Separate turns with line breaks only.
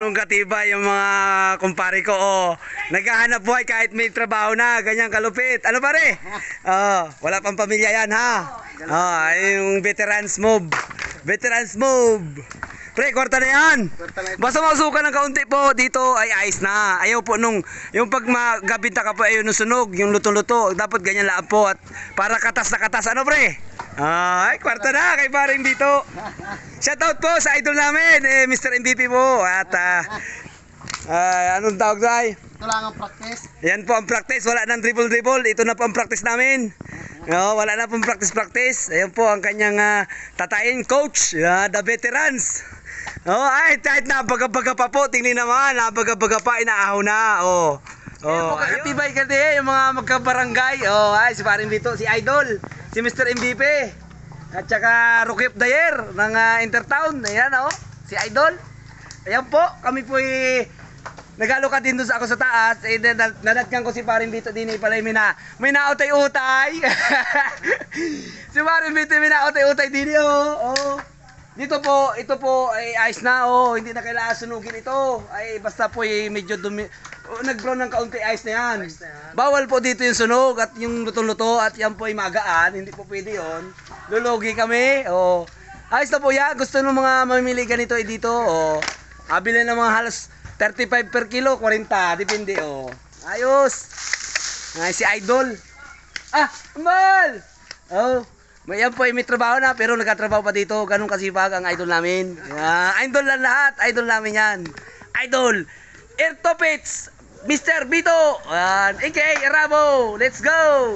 Nung katiba yung mga kumpare ko, naghahanap buhay kahit may trabaho na, ganyan kalupit. Ano pare? Wala pang pamilya yan ha. Yung veterans move. Veterans move. Pre, kwarta na yan. Basta masukan ng kaunti po, dito ay ayos na. Ayaw po nung, yung pag magabinta ka po, ayaw nung sunog, yung luto-luto. Dapat ganyan lang po. At para katas na katas. Ano pre? Ay, kwarta na kay paring dito. Shoutout po sa idol namin, Mr. MVP po. At anong tawag tayo?
Ito lang ang practice.
Yan po ang practice. Wala nang dribble-dribble. Ito na po ang practice namin. Wala na pong practice. Ayan po ang kanyang tatain coach, the veterans. Ay, kahit nabaga-baga pa po. Tingnan naman, nabaga-baga pa, inaahaw na. Kakatibay ka din, yung mga magkabarangay. Ay, si paring dito, si Idol, si Mr. MVP. At saka Rookie of the Year ng Intertown. Ayan si Idol. Ayan po, kami po nagalo ka din doon sa ako sa taas. Nadatkan ko si paring dito din pala may nautay-utay. Si paring dito may nautay-utay din Dito po, ito po ay ayos na hindi na kailangan sunugin ito. Ay basta po medyo dumi. Nag-brown ng kaunti, ayos na yan. Bawal po dito yung sunog at yung luto-luto at yan po ay magaan, hindi po pwede yon. Lulugi kami. Ayos na po yan. Gusto ng mga mamimili ganito dito. Abili ng mga halos 35 per kilo, 40, depende Ayos. Si Idol. Mal! Yan po ay may trabaho na pero nagkatrabaho pa dito. Ganun kasipag ang idol namin. Idol lang lahat. Idol namin yan. Idol. Airtopits. Mr. Bito. A.K.A. Rabo. Let's go.